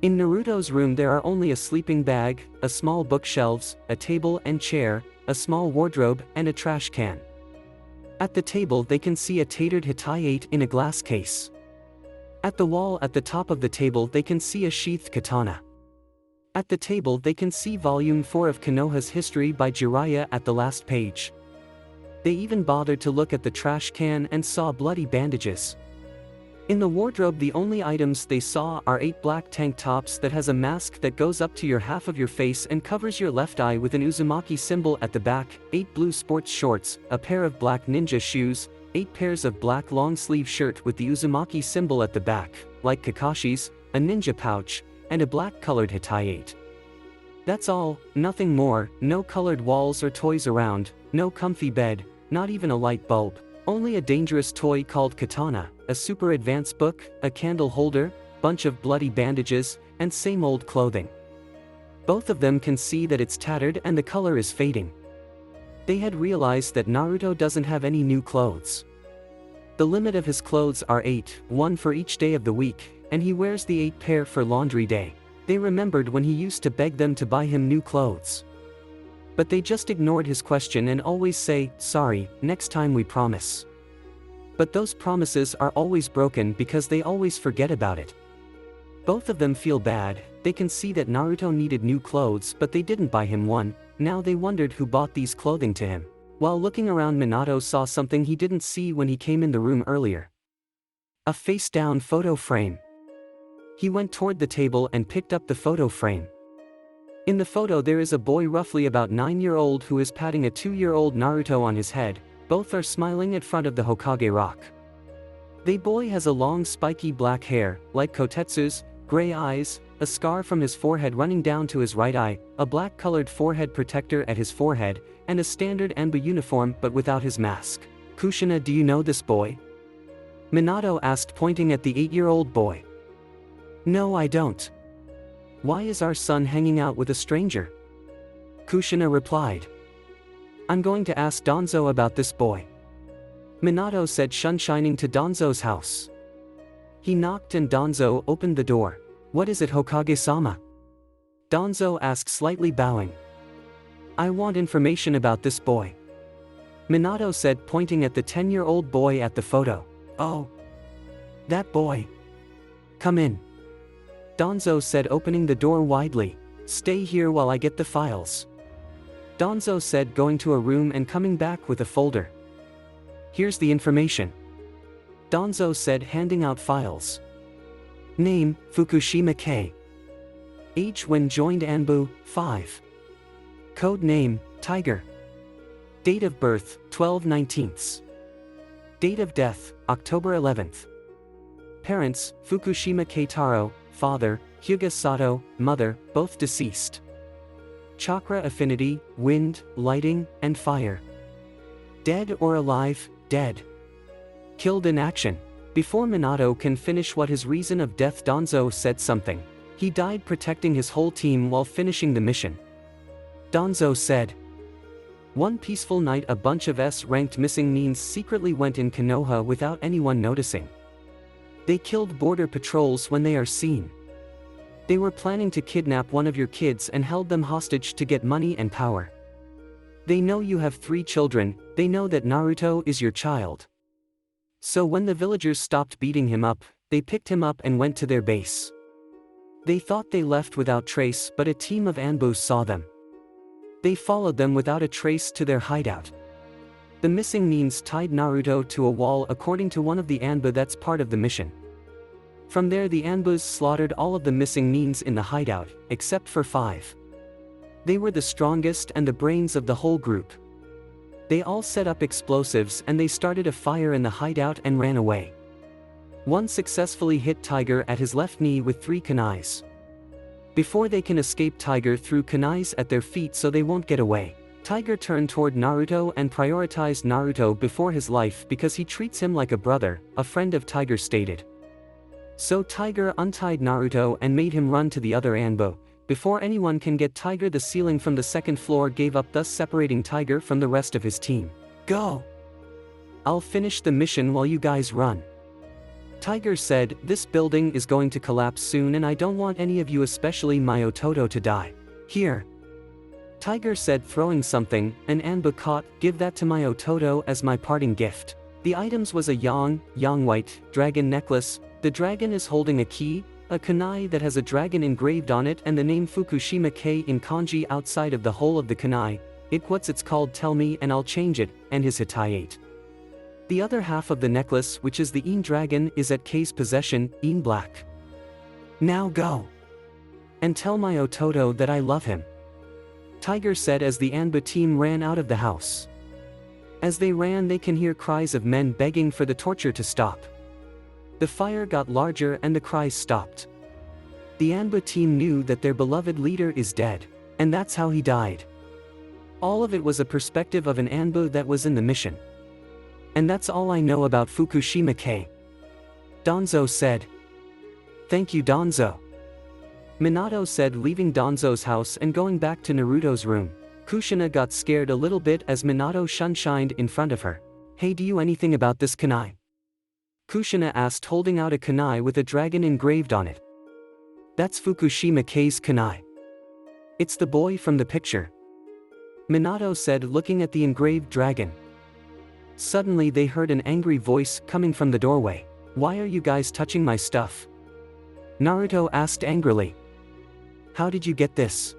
Speaker 1: In Naruto's room there are only a sleeping bag, a small bookshelves, a table and chair, a small wardrobe, and a trash can. At the table they can see a tattered hitayate in a glass case. At the wall at the top of the table they can see a sheathed katana. At the table they can see volume 4 of Konoha's history by Jiraiya at the last page. They even bothered to look at the trash can and saw bloody bandages. In the wardrobe the only items they saw are 8 black tank tops that has a mask that goes up to your half of your face and covers your left eye with an Uzumaki symbol at the back, 8 blue sports shorts, a pair of black ninja shoes, 8 pairs of black long-sleeve shirt with the Uzumaki symbol at the back, like Kakashi's, a ninja pouch, and a black-colored hitayate. That's all, nothing more, no colored walls or toys around, no comfy bed, not even a light bulb. Only a dangerous toy called katana, a super advanced book, a candle holder, bunch of bloody bandages, and same old clothing. Both of them can see that it's tattered and the color is fading. They had realized that Naruto doesn't have any new clothes. The limit of his clothes are 8, one for each day of the week, and he wears the 8 pair for laundry day. They remembered when he used to beg them to buy him new clothes. But they just ignored his question and always say, "Sorry, next time we promise." But those promises are always broken because they always forget about it. Both of them feel bad. They can see that Naruto needed new clothes but they didn't buy him one. Now they wondered who bought these clothing to him. While looking around, Minato saw something he didn't see when he came in the room earlier. A face-down photo frame. He went toward the table and picked up the photo frame. In the photo there is a boy roughly about 9-year-old who is patting a 2-year-old Naruto on his head. Both are smiling in front of the Hokage rock. The boy has a long spiky black hair, like Kotetsu's, gray eyes, a scar from his forehead running down to his right eye, a black-colored forehead protector at his forehead, and a standard Anbu uniform but without his mask. "Kushina, do you know this boy?" Minato asked, pointing at the 8-year-old boy. "No, I don't. Why is our son hanging out with a stranger?" Kushina replied. "I'm going to ask Danzo about this boy." Minato said, shining to Danzo's house. He knocked and Danzo opened the door. "What is it, Hokage-sama?" Danzo asked, slightly bowing. "I want information about this boy," Minato said, pointing at the 10-year-old boy at the photo. "Oh, that boy. Come in," Danzo said, opening the door widely. "Stay here while I get the files," Danzo said, going to a room and coming back with a folder. "Here's the information," Danzo said, handing out files. Name, Fukushima K. Age when joined Anbu, 5. Code name, Tiger. Date of birth, 12/19. Date of death, October 11th. Parents, Fukushima Keitaro, father, Hyuga Sato, mother, both deceased. Chakra affinity, wind, lighting, and fire. Dead or alive, dead. Killed in action. Before Minato can finish what his reason of death, Danzo said something. He died protecting his whole team while finishing the mission. Danzo said. One peaceful night, a bunch of S-ranked missing Nins secretly went in Konoha without anyone noticing. They killed border patrols when they are seen. They were planning to kidnap one of your kids and held them hostage to get money and power. They know you have 3 children, they know that Naruto is your child. So when the villagers stopped beating him up, they picked him up and went to their base. They thought they left without trace, but a team of Anbu saw them. They followed them without a trace to their hideout. The missing Nins tied Naruto to a wall according to one of the Anbu. That's part of the mission. From there the Anbus slaughtered all of the missing Nins in the hideout, except for 5. They were the strongest and the brains of the whole group. They all set up explosives and they started a fire in the hideout and ran away. One successfully hit Tiger at his left knee with 3 kunais. Before they can escape, Tiger threw kunais at their feet so they won't get away. Tiger turned toward Naruto and prioritized Naruto before his life because he treats him like a brother, a friend of Tiger stated. So Tiger untied Naruto and made him run to the other Anbu. Before anyone can get Tiger, the ceiling from the 2nd floor gave up, thus separating Tiger from the rest of his team. Go! I'll finish the mission while you guys run. Tiger said, this building is going to collapse soon and I don't want any of you, especially Myototo, to die. Here. Tiger said, throwing something. An Anbu caught. Give that to Myototo as my parting gift. The items was a yang white dragon necklace. The dragon is holding a key, a kunai that has a dragon engraved on it and the name Fukushima K in kanji outside of the hole of the kunai. What's it's called, tell me and I'll change it, and his hitayate. The other half of the necklace, which is the Een dragon, is at K's possession, Een Black. Now go. And tell Myototo that I love him. Tiger said as the Anbu team ran out of the house. As they ran, they can hear cries of men begging for the torture to stop. The fire got larger and the cries stopped. The Anbu team knew that their beloved leader is dead, and that's how he died. All of it was a perspective of an Anbu that was in the mission. And that's all I know about Fukushima-ke. Danzo said. Thank you, Danzo. Minato said, leaving Danzo's house and going back to Naruto's room. Kushina got scared a little bit as Minato shined in front of her. Hey, do you anything about this kunai? Kushina asked, holding out a kunai with a dragon engraved on it. That's Fukushima-ke's kunai. It's the boy from the picture. Minato said, looking at the engraved dragon. Suddenly they heard an angry voice coming from the doorway. Why are you guys touching my stuff? Naruto asked angrily. How did you get this?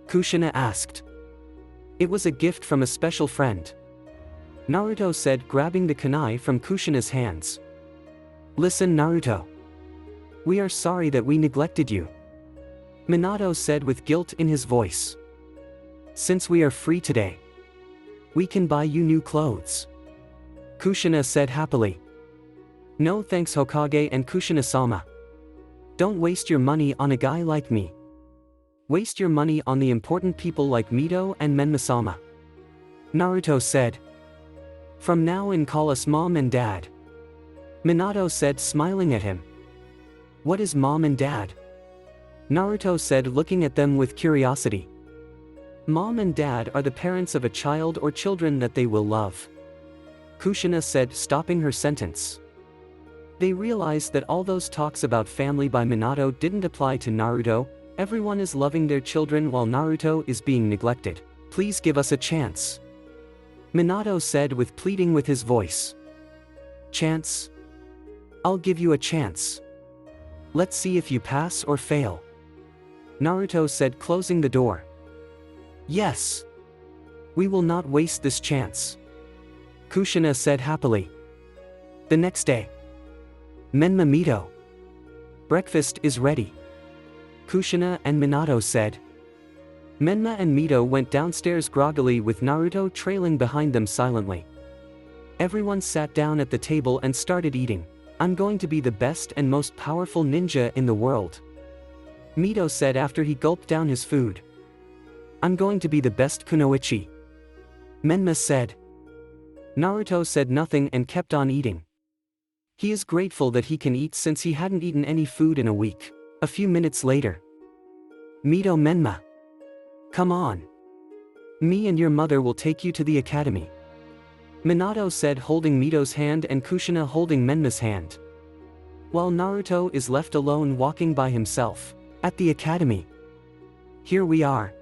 Speaker 1: Kushina asked. It was a gift from a special friend. Naruto said, grabbing the kunai from Kushina's hands. Listen, Naruto. We are sorry that we neglected you. Minato said with guilt in his voice. Since we are free today, we can buy you new clothes. Kushina said happily. No thanks, Hokage and Kushina-sama. Don't waste your money on a guy like me. Waste your money on the important people like Mito and Menma-sama. Naruto said. From now on, call us mom and dad. Minato said, smiling at him. What is mom and dad? Naruto said, looking at them with curiosity. Mom and dad are the parents of a child or children that they will love. Kushina said, stopping her sentence. They realized that all those talks about family by Minato didn't apply to Naruto. Everyone is loving their children while Naruto is being neglected. Please give us a chance. Minato said with pleading with his voice. Chance? I'll give you a chance. Let's see if you pass or fail. Naruto said, closing the door. Yes. We will not waste this chance. Kushina said happily. The next day. Menma and Mito. Breakfast is ready. Kushina and Minato said. Menma and Mito went downstairs groggily with Naruto trailing behind them silently. Everyone sat down at the table and started eating. I'm going to be the best and most powerful ninja in the world. Mito said after he gulped down his food. I'm going to be the best kunoichi. Menma said. Naruto said nothing and kept on eating. He is grateful that he can eat since he hadn't eaten any food in a week. A few minutes later. Mito, Menma. Come on. Me and your mother will take you to the academy. Minato said, holding Mito's hand and Kushina holding Menma's hand. While Naruto is left alone walking by himself. At the academy. Here we are.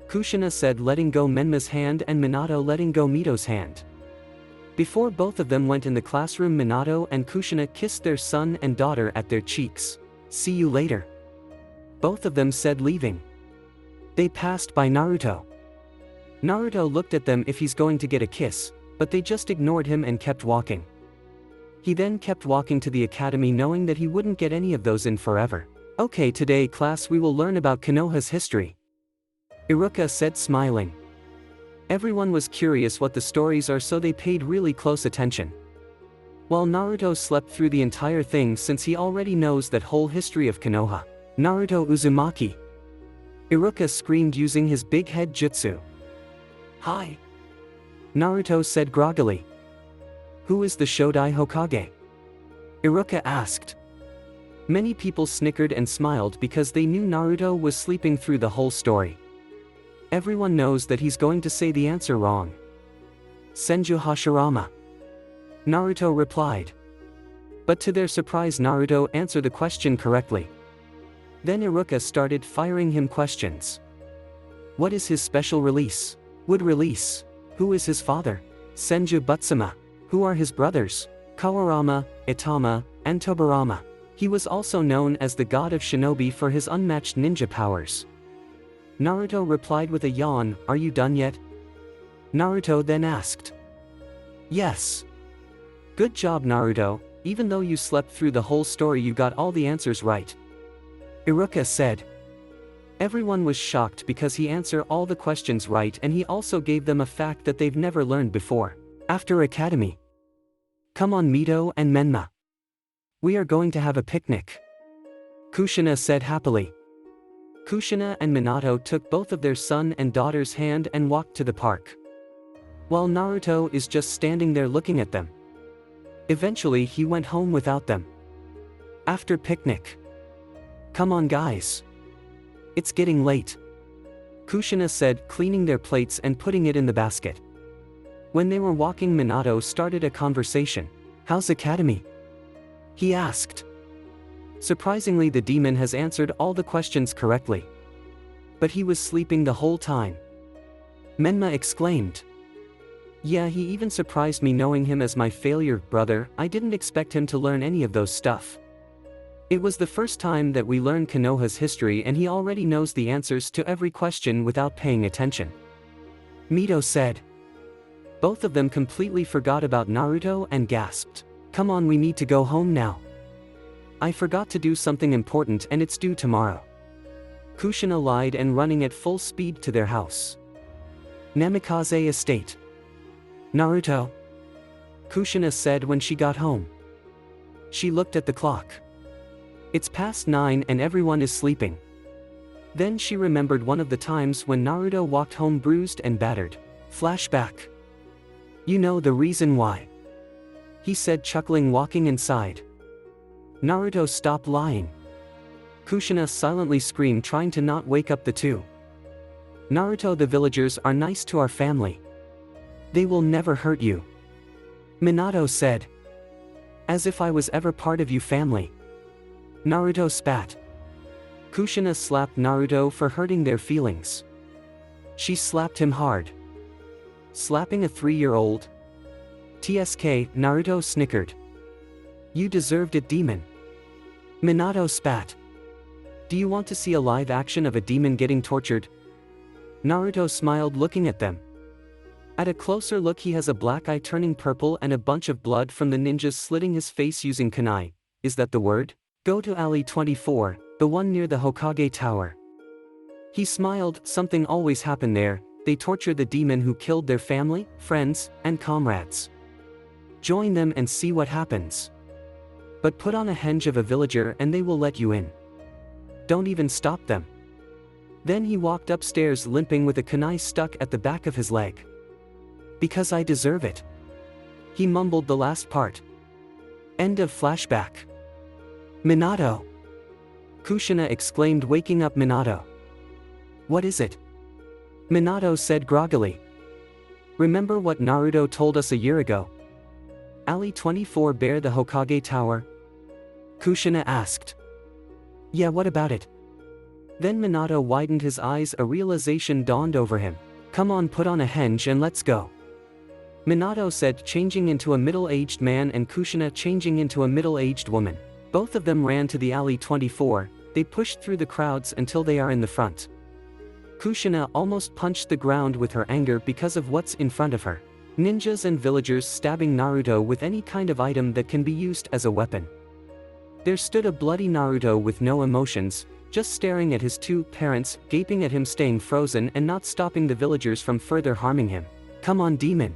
Speaker 1: Kushina said, letting go Menma's hand and Minato letting go Mito's hand. Before both of them went in the classroom, Minato and Kushina kissed their son and daughter at their cheeks. See you later. Both of them said, leaving. They passed by Naruto. Naruto looked at them if he's going to get a kiss, but they just ignored him and kept walking. He then kept walking to the academy knowing that he wouldn't get any of those in forever. Okay, today class we will learn about Konoha's history. Iruka said, smiling. Everyone was curious what the stories are, so they paid really close attention. While Naruto slept through the entire thing since he already knows that whole history of Konoha. Naruto Uzumaki. Iruka screamed using his big head jutsu. Hi. Naruto said groggily. Who is the Shodai Hokage? Iruka asked. Many people snickered and smiled because they knew Naruto was sleeping through the whole story. Everyone knows that he's going to say the answer wrong. Senju Hashirama. Naruto replied. But to their surprise, Naruto answered the question correctly. Then Iruka started firing him questions. What is his special release? Wood release? Who is his father? Senju Butsuma. Who are his brothers? Kawarama, Itama, and Tobarama. He was also known as the god of shinobi for his unmatched ninja powers. Naruto replied with a yawn, are you done yet? Naruto then asked. Yes. Good job, Naruto, even though you slept through the whole story you got all the answers right. Iruka said. Everyone was shocked because he answered all the questions right, and he also gave them a fact that they've never learned before. After academy. Come on, Mito and Menma. We are going to have a picnic. Kushina said happily. Kushina and Minato took both of their son and daughter's hand and walked to the park. while Naruto is just standing there looking at them. Eventually he went home without them. After picnic. Come on guys. It's getting late. Kushina said, cleaning their plates and putting it in the basket. When they were walking, Minato started a conversation. How's Academy? He asked. Surprisingly, the demon has answered all the questions correctly. But he was sleeping the whole time. Menma exclaimed. Yeah, he even surprised me knowing him as my failure brother. I didn't expect him to learn any of those stuff. It was the first time that we learned Konoha's history and he already knows the answers to every question without paying attention. Mito said. Both of them completely forgot about Naruto and gasped. Come on, we need to go home now. I forgot to do something important and it's due tomorrow. Kushina lied and running at full speed to their house. Namikaze Estate. Naruto. Kushina said when she got home. She looked at the clock. It's past 9 and everyone is sleeping. Then she remembered one of the times when Naruto walked home bruised and battered. Flashback. You know the reason why. He said, chuckling, walking inside. Naruto, stop lying. Kushina silently screamed, trying to not wake up the two. Naruto, the villagers are nice to our family. They will never hurt you. Minato said. As if I was ever part of you family. Naruto spat. Kushina slapped Naruto for hurting their feelings. She slapped him hard. Slapping a 3-year-old? TSK, Naruto snickered. You deserved it, demon. Minato spat. Do you want to see a live action of a demon getting tortured? Naruto smiled, looking at them. At a closer look, he has a black eye turning purple and a bunch of blood from the ninjas slitting his face using kunai. Is that the word? Go to alley 24, the one near the Hokage Tower. He smiled. Something always happened there. They torture the demon who killed their family, friends, and comrades. Join them and see what happens. But put on a henge of a villager and they will let you in. Don't even stop them. Then he walked upstairs limping with a kunai stuck at the back of his leg. Because I deserve it. He mumbled the last part. End of flashback. Minato. Kushina exclaimed, waking up Minato. What is it? Minato said groggily. Remember what Naruto told us a year ago? Alley 24 bear the Hokage Tower? Kushina asked. Yeah, what about it? Then Minato widened his eyes, a realization dawned over him. Come on, put on a henge and let's go. Minato said, changing into a middle-aged man, and Kushina changing into a middle-aged woman. Both of them ran to the alley 24, they pushed through the crowds until they are in the front. Kushina almost punched the ground with her anger because of what's in front of her. Ninjas and villagers stabbing Naruto with any kind of item that can be used as a weapon. There stood a bloody Naruto with no emotions, just staring at his two parents, gaping at him, staying frozen and not stopping the villagers from further harming him. Come on, demon.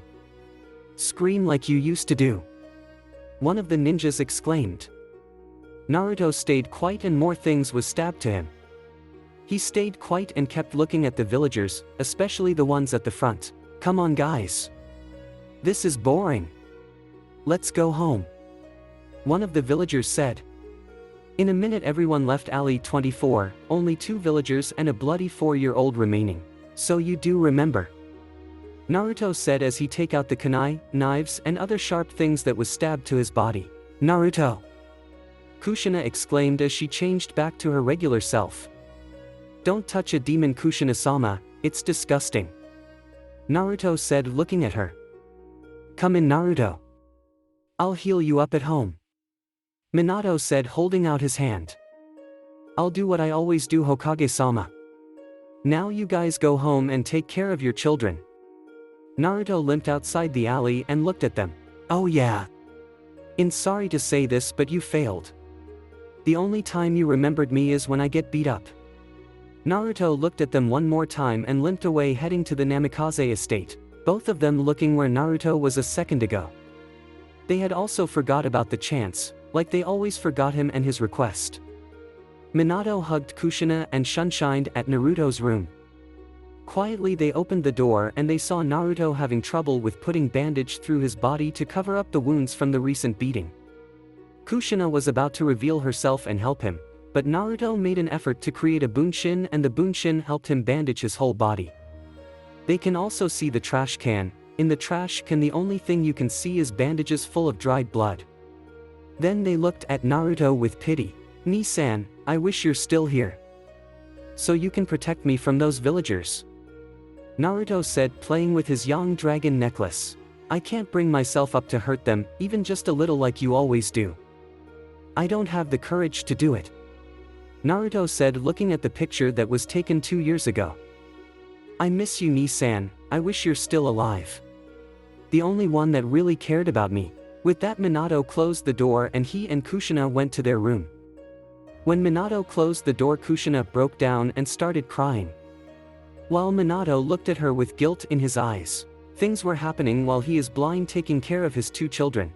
Speaker 1: Scream like you used to do. One of the ninjas exclaimed. Naruto stayed quiet and more things was stabbed to him. He stayed quiet and kept looking at the villagers, especially the ones at the front. Come on guys. This is boring. Let's go home. One of the villagers said. In a minute everyone left alley 24, only 2 villagers and a bloody 4-year-old remaining. So you do remember. Naruto said as he take out the kunai, knives and other sharp things that was stabbed to his body. Naruto. Kushina exclaimed as she changed back to her regular self. Don't touch a demon, Kushina-sama, it's disgusting. Naruto said, looking at her. Come in, Naruto. I'll heal you up at home. Minato said, holding out his hand. I'll do what I always do, Hokage-sama. Now you guys go home and take care of your children. Naruto limped outside the alley and looked at them. Oh yeah. Sorry to say this, but you failed. The only time you remembered me is when I get beat up. Naruto looked at them one more time and limped away, heading to the Namikaze estate, both of them looking where Naruto was a second ago. They had also forgot about the chance, like they always forgot him and his request. Minato hugged Kushina and shunshined at Naruto's room. Quietly they opened the door and they saw Naruto having trouble with putting bandage through his body to cover up the wounds from the recent beating. Kushina was about to reveal herself and help him, but Naruto made an effort to create a bunshin and the bunshin helped him bandage his whole body. They can also see the trash can. In the trash can the only thing you can see is bandages full of dried blood. Then they looked at Naruto with pity. "Ni-san, I wish you're still here. So you can protect me from those villagers," Naruto said, playing with his young dragon necklace. "I can't bring myself up to hurt them, even just a little like you always do. I don't have the courage to do it," Naruto said, looking at the picture that was taken 2 years ago. "I miss you, Ni-san, I wish you're still alive. The only one that really cared about me." With that, Minato closed the door and he and Kushina went to their room. When Minato closed the door, Kushina broke down and started crying. While Minato looked at her with guilt in his eyes. Things were happening while he is blind, taking care of his 2 children.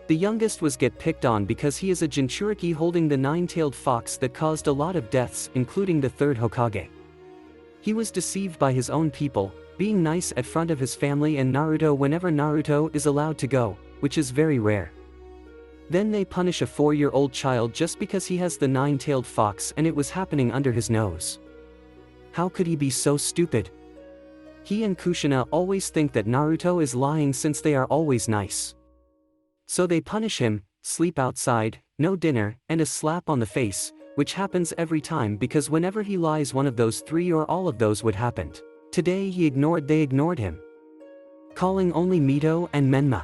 Speaker 1: The youngest was get picked on because he is a Jinchuriki holding the 9-tailed fox that caused a lot of deaths, including the 3rd Hokage. He was deceived by his own people, being nice at front of his family and Naruto whenever Naruto is allowed to go, which is very rare. Then they punish a 4-year-old child just because he has the 9-tailed fox and it was happening under his nose. How could he be so stupid? He and Kushina always think that Naruto is lying since they are always nice. So they punish him, sleep outside, no dinner, and a slap on the face, which happens every time because whenever he lies one of those 3 or all of those would happen. Today they ignored him. Calling only Mito and Menma.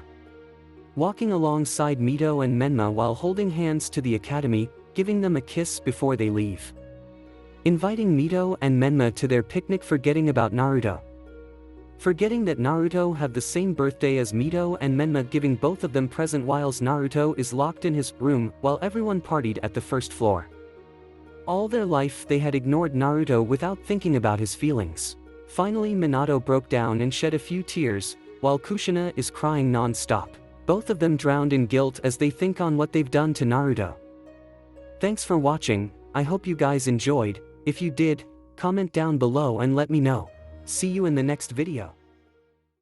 Speaker 1: Walking alongside Mito and Menma while holding hands to the academy, giving them a kiss before they leave. Inviting Mito and Menma to their picnic, forgetting about Naruto. Forgetting that Naruto have the same birthday as Mito and Menma, giving both of them present whilst Naruto is locked in his room while everyone partied at the 1st floor. All their life they had ignored Naruto without thinking about his feelings. Finally Minato broke down and shed a few tears, while Kushina is crying non-stop. Both of them drowned in guilt as they think on what they've done to Naruto. Thanks for watching, I hope you guys enjoyed. If you did, comment down below and let me know. See you in the next video.